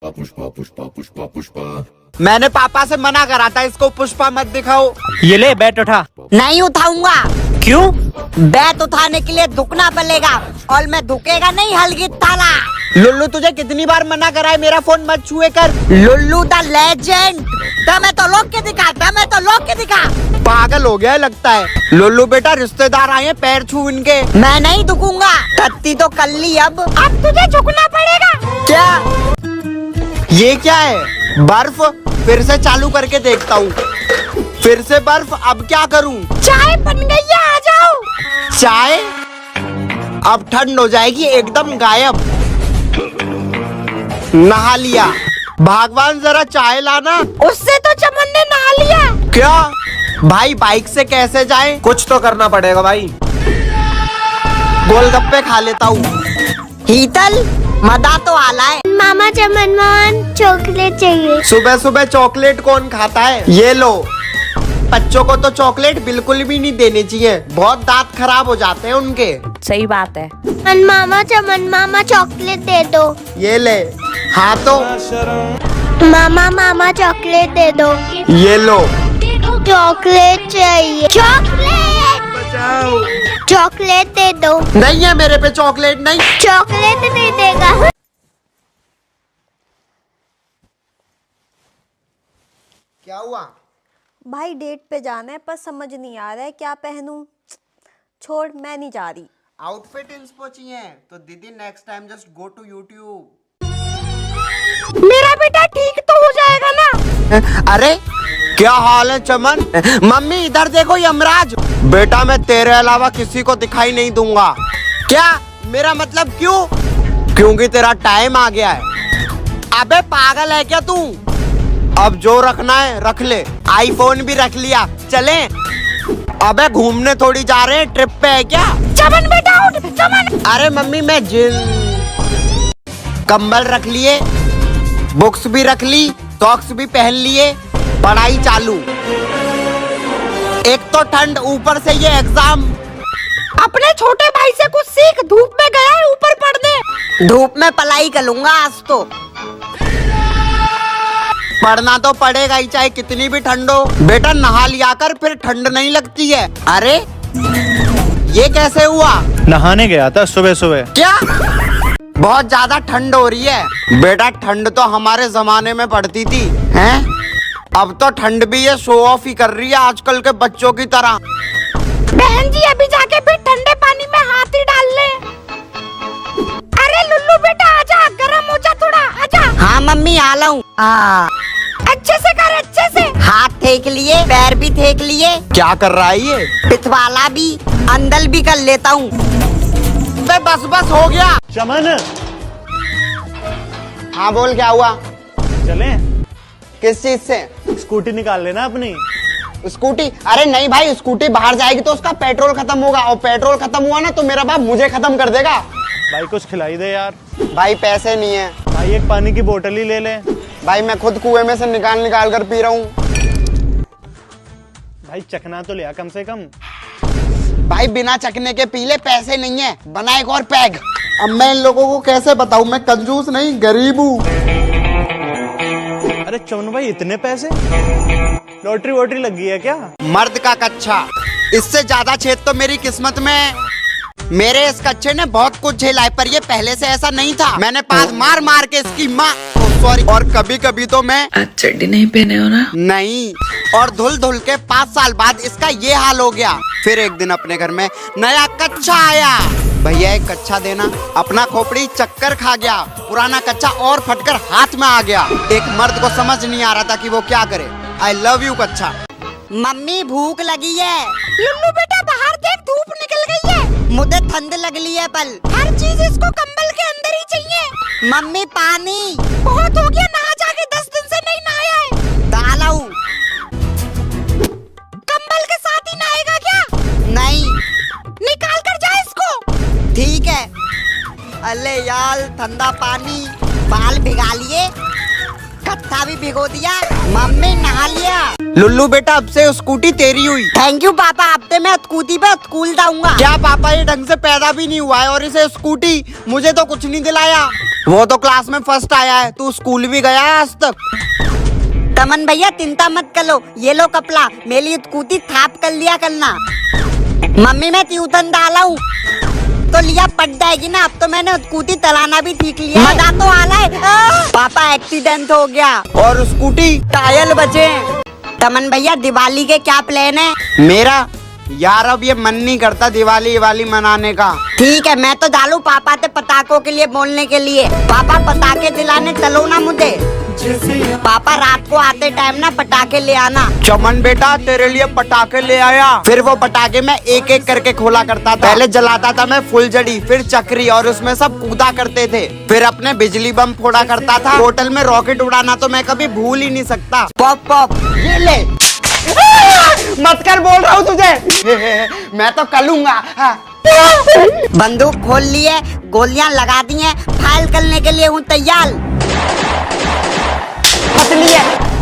पुष्पा पुष्पा पुष्पा पुष्पा। मैंने पापा से मना करा था इसको पुष्पा मत दिखाओ। ये ले बैट उठा। नहीं उठाऊंगा। क्यों? बैट उठाने के लिए झुकना पड़ेगा और मैं झुकेगा नहीं हलगित थाला। लुल्लू तुझे कितनी बार मना करा है मेरा फोन मत छुए कर। Lulu the legend. मैं तो लोग के दिखा, मैं तो लोग के दिखा। पागल हो गया है लगता है। लुल्लू बेटा रिश्तेदार आए हैं पैर छू इनके। मैं नहीं झुकूंगा। टट्टी तो कर ली अब तुझे झुकना पड़ेगा। क्या ये क्या है? बर्फ फिर से चालू करके देखता हूँ। फिर से बर्फ। अब क्या करूँ? चाय बन गई है, आ जाओ। चाय अब ठंड हो जाएगी एकदम गायब। नहा लिया। भगवान जरा चाय लाना। उससे तो चमन ने नहा लिया। क्या भाई बाइक से कैसे जाए? कुछ तो करना पड़ेगा भाई। गोलगप्पे खा लेता हूँ। हीतल मजा तो आला है। मामा चमन मान चॉकलेट चाहिए। सुबह सुबह चॉकलेट कौन खाता है? ये लो। बच्चों को तो चॉकलेट बिल्कुल भी नहीं देनी चाहिए, बहुत दांत खराब हो जाते हैं उनके। सही बात है। मामा चमन मामा चॉकलेट दे दो। ये ले। हाँ तो मामा चॉकलेट दे दो। ये लो। चॉकलेट चाहिए। चॉकलेट दे दो। नहीं है मेरे पे चॉकलेट। नहीं चॉकलेट नहीं देगा। क्या हुआ? भाई डेट पे जाना है पर समझ नहीं आ रहा है क्या पहनूं। छोड़ मैं नहीं जा रही। आउटफिट इंस्पो चाहिए तो दीदी next time just go to YouTube. मेरा बेटा ठीक तो हो जाएगा ना? अरे क्या हाल है चमन? मम्मी इधर देखो यमराज। बेटा मैं तेरे अलावा किसी को दिखाई नहीं दूंगा। क्या मेरा मतलब क्यों? क्योंकि तेरा टाइम आ गया है। अबे पागल है क्या तू? अब जो रखना है रख ले। आईफोन भी रख लिया। चले? अबे घूमने थोड़ी जा रहे हैं, ट्रिप पे है क्या? चमन बेटा उठ। चमन। अरे मम्मी मैं कंबल रख लिए, बुक्स भी रख ली, सॉक्स भी पहन लिए। पढ़ाई चालू। एक तो ठंड ऊपर से ये एग्जाम। अपने छोटे भाई से कुछ सीख। धूप में गया है ऊपर पढ़ने। धूप में पलाई करूंगा आज तो। पढ़ना तो पड़ेगा ही चाहे कितनी भी ठंड हो। बेटा नहा लिया कर फिर ठंड नहीं लगती है। अरे ये कैसे हुआ? नहाने गया था सुबह सुबह। क्या बहुत ज्यादा ठंड हो रही है? बेटा ठंड तो हमारे जमाने में पड़ती थी। हैं? अब तो ठंड भी ये शो ऑफ ही कर रही है आजकल के बच्चों की तरह। बहन जी अभी जाके फिर ठंडे पानी में हाथ ही डाल ले। अरे लुल्लू बेटा आजा, गरम हो जा थोड़ा, आजा। हाँ मम्मी आ लाऊं। अच्छे से कर, अच्छे से। हाथ फेंक लिए, पैर भी फेंक लिए। क्या कर रहा है ये? पिछवाला भी अंदर भी कर लेता हूँ। बस बस हो गया। चमन हाँ बोल क्या हुआ? चलें? किस चीज से? स्कूटी निकाल लेना अपनी। स्कूटी? अरे नहीं भाई, स्कूटी बाहर जाएगी तो उसका पेट्रोल खत्म होगा और पेट्रोल खत्म हुआ ना तो मेरा बाप मुझे खत्म कर देगा। भाई कुछ खिलाई दे यार। भाई पैसे नहीं है। भाई एक पानी की बोतल ही ले ले। भाई मैं खुद कुएं में से निकाल कर पी रहा हूँ। भाई चखना तो लिया कम से कम। भाई बिना चखने के पी ले, पैसे नहीं है, बना एक और पैग। अब मैं इन लोगों को कैसे बताऊं, मैं कंजूस नहीं गरीब हूँ। अरे चमन भाई इतने पैसे? लॉटरी वोटरी लग गई है क्या? मर्द का कच्चा, इससे ज्यादा छेद तो मेरी किस्मत में है। मेरे इस कच्चे ने बहुत कुछ झेला है पर ये पहले से ऐसा नहीं था। मैंने पास मार मार के इसकी माँ सॉरी। और कभी कभी तो मैं आज चड्डी नहीं पहने हो ना? नहीं। और धुल धुल के 5 साल बाद इसका ये हाल हो गया। फिर एक दिन अपने घर में नया कच्चा आया। भैया एक कच्चा देना। अपना खोपड़ी चक्कर खा गया। पुराना कच्चा और फटकर हाथ में आ गया। एक मर्द को समझ नहीं आ रहा था कि वो क्या करे। आई लव यू कच्चा। मम्मी भूख लगी है। लुल्लू बेटा बाहर देख, धूप निकल गई है। मुझे ठंड लग ली है पल। हर चीज इसको कंबल के अंदर ही चाहिए। मम्मी पानी बहुत हो गया, नहा जाके 10 दिन से नहीं नहाया है। डालाऊ। कंबल के साथ ही नहाएगा क्या? नहीं। निकाल कर जा इसको। ठीक है। अले यार ठंडा पानी। बाल भिगा लिए, कत्था भी भिगो दिया। मम्मी नहा लिया। लुल्लू बेटा अब से स्कूटी तेरी हुई। थैंक यू पापा, हफ्ते में स्कूटी पे स्कूल जाऊंगा। क्या पापा ये ढंग से पैदा भी नहीं हुआ है और इसे स्कूटी मुझे तो कुछ नहीं दिलाया। वो तो क्लास में फर्स्ट आया है, तू स्कूल भी गया है आज तक? तमन भैया चिंता मत करो, ये लो कपड़ा, मेरी स्कूटी थाप कर लिया करना। मम्मी मैं ट्यूशन डाला हूँ तो लिया पड़ जाएगी ना। अब तो मैंने स्कूटी चलाना भी सीख लिया। मजा तो आ रहा है। पापा एक्सीडेंट हो गया और स्कूटी टायर बचे। तमन भैया दिवाली के क्या प्लान है? मेरा यार अब ये मन नहीं करता दिवाली मनाने का। ठीक है मैं तो डालू पापा से पटाखों के लिए बोलने के लिए। पापा पटाखे दिलाने चलो ना मुझे। पापा रात को आते टाइम ना पटाखे ले आना। चमन बेटा तेरे लिए पटाखे ले आया। फिर वो पटाखे मैं एक एक करके खोला करता था। पहले जलाता था मैं फुलझड़ी, फिर चक्री और उसमें सब कूदा करते थे। फिर अपने बिजली बम फोड़ा करता था। होटल में रॉकेट उड़ाना तो मैं कभी भूल ही नहीं सकता। पॉप पॉप ये ले मत कर बोल रहा हूँ तुझे। मैं तो कलूंगा। बंदूक खोल लिए, गोलियां लगा दी हैं, फायर करने के लिए हूँ तैयार।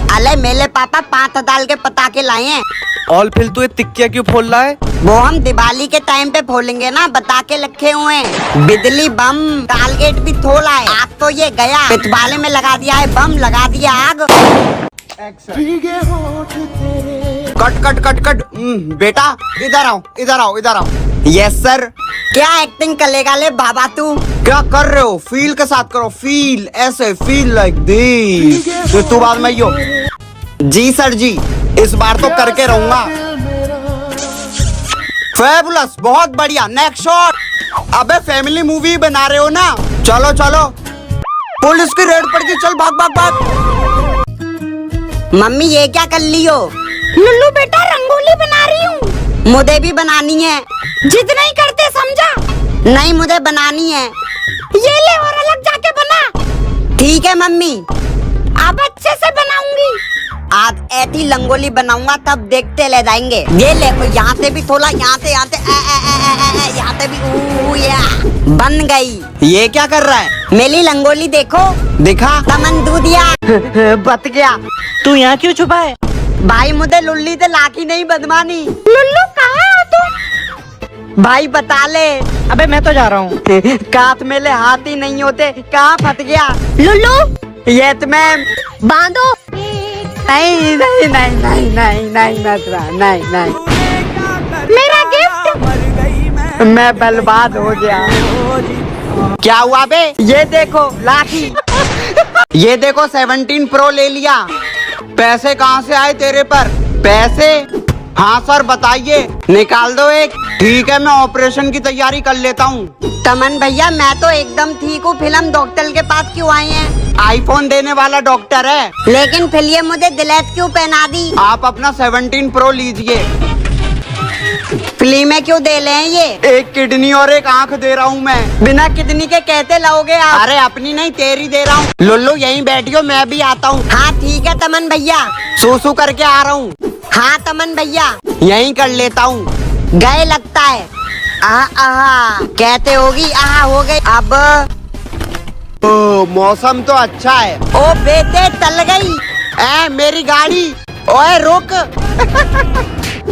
अले मेले पापा 5,000 के पटाखे लाए हैं। और फिर तू ये तिक्किया क्यों फोड़ रहा है? वो हम दिवाली के टाइम पे फोड़ेंगे ना, पटाखे रखे हुए हैं। बिजली बम टारगेट भी थोड़ा है। आग तो ये गया, पिछवाड़े में लगा दिया है बम, लगा दिया आग। Cut cut cut cut. बेटा इधर आओ इधर आओ इधर आओ। Yes sir. क्या एक्टिंग करेगा ले बाबा तू? क्या कर रहे हो? फील के साथ करो, फील ऐसे, फील लाइक दिस। तू बाद में यो। जी सर जी, इस बार तो करके रहूंगा। फेबुलस, बहुत बढ़िया। Next shot. अबे फैमिली मूवी बना रहे हो ना? चलो चलो, पुलिस की रेड पड़ गई, चल भाग भाग भाग। मम्मी ये क्या कर ली हो? लुल्लू बेटा रंगोली बना रही हूँ। मुझे भी बनानी है। जिद नहीं करते समझा? नहीं मुझे बनानी है। ये ले और अलग जाके बना। ठीक है मम्मी, अब अच्छे से बनाऊंगी। आज ऐसी रंगोली बनाऊंगा तब देखते ले जाएंगे। ये ले, यहाँ से भी थोड़ा, यहाँ से यहाँ से भी। या बन गई। ये क्या कर रहा है? मेरी रंगोली देखो। दिखा। तमन दूधिया बत गया। तू यहाँ क्यों छुपा है? भाई मुझे लुल्ली से लाकी नहीं बदमानी। लुल्लू कहाँ हो तुम? भाई बता ले। अबे मैं तो जा रहा हूँ। कात में ले हाथ ही नहीं होते, कहाँ फट गया? लुल्लू ये तुम्हें बांधो। नहीं नहीं नहीं नहीं नहीं नहीं नहीं नहीं। मेरा गिफ्ट। मैं बर्बाद हो गया। क्या हुआ बे? ये देखो लाठी। ये देखो 17 प्रो ले लिया। पैसे कहाँ से आए तेरे पर? पैसे? हाँ सर बताइए। निकाल दो एक। ठीक है मैं ऑपरेशन की तैयारी कर लेता हूँ। तमन भैया मैं तो एकदम ठीक हूँ। फिल्म डॉक्टर के पास क्यों आए हैं? आईफोन देने वाला डॉक्टर है। लेकिन फिर ये मुझे दिलेट क्यों पहना दी? आप अपना 17 प्रो लीजिए। फिल्म में क्यों दे ले हैं ये? एक किडनी और एक आंख दे रहा हूँ मैं। बिना किडनी के कहते लाओगे आप? अरे अपनी नहीं तेरी दे रहा हूँ। लुल्लू यहीं बैठियो, मैं भी आता हूँ। हाँ ठीक है तमन भैया। सूसू करके आ रहा हूँ। हाँ तमन भैया यहीं कर लेता हूँ। गए लगता है। आहा कहते होगी। आहा हो गई। अब ओ, मौसम तो अच्छा है। ओ बेटे चल गई। मेरी गाड़ी। ओए रुक।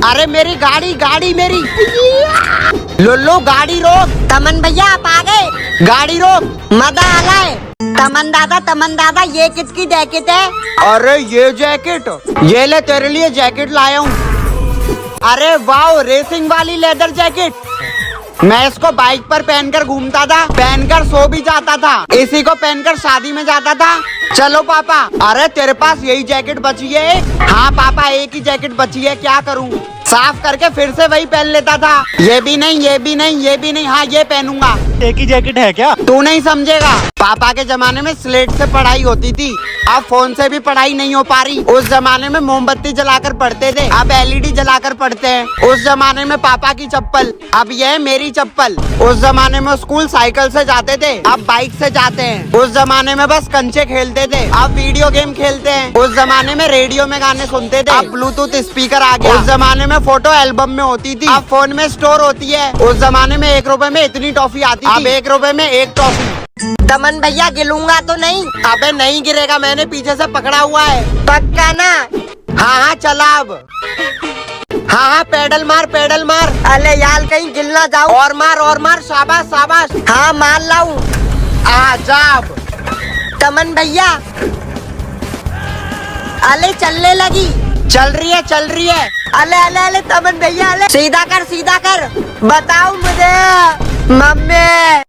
अरे मेरी गाड़ी, गाड़ी मेरी। लुल्लू गाड़ी रोक। तमन भैया आप आ गए। गाड़ी रोक। मजा आ रहा है। तमन दादा ये किसकी जैकेट है? अरे ये जैकेट, ये ले तेरे लिए जैकेट लाया हूँ। अरे वाह, रेसिंग वाली लेदर जैकेट। मैं इसको बाइक पर पहनकर घूमता था, पहनकर सो भी जाता था, इसी को पहनकर शादी में जाता था। चलो पापा। अरे तेरे पास यही जैकेट बची है? हाँ पापा एक ही जैकेट बची है, क्या करूँ? साफ करके फिर से वही पहन लेता था। ये भी नहीं, ये भी नहीं, ये भी नहीं। हाँ ये पहनूंगा। एक ही जैकेट है क्या? तू नहीं समझेगा। पापा के जमाने में स्लेट से पढ़ाई होती थी, अब फोन से भी पढ़ाई नहीं हो पा रही। उस जमाने में मोमबत्ती जलाकर पढ़ते थे, अब एलईडी जलाकर पढ़ते हैं। उस जमाने में पापा की चप्पल, अब ये है मेरी चप्पल। उस जमाने में स्कूल साइकिल से जाते थे, अब बाइक से जाते हैं। उस जमाने में बस कंचे खेलते थे, अब वीडियो गेम खेलते हैं। उस जमाने में रेडियो में गाने सुनते थे, अब ब्लूटूथ स्पीकर आ गया। उस जमाने में फोटो एल्बम में होती थी, अब फोन में स्टोर होती है। उस जमाने में 1 रुपए में इतनी टॉफी आती थी, अब 1 रुपए में 1 टॉफी। तमन भैया गिलूंगा तो नहीं? अबे नहीं गिरेगा, मैंने पीछे से पकड़ा हुआ है। पक्का ना? हाँ हाँ चला अब। हाँ हाँ पेडल मार पेडल मार। अरे यार कहीं गिल ना जाओ। और मार शाबाश शाबाश। हाँ मार लाऊं। आजा अब। तमन भैया अले चलने लगी। चल रही है। अले तमन भैया अले सीधा कर। बताओ मुझे। मम्मी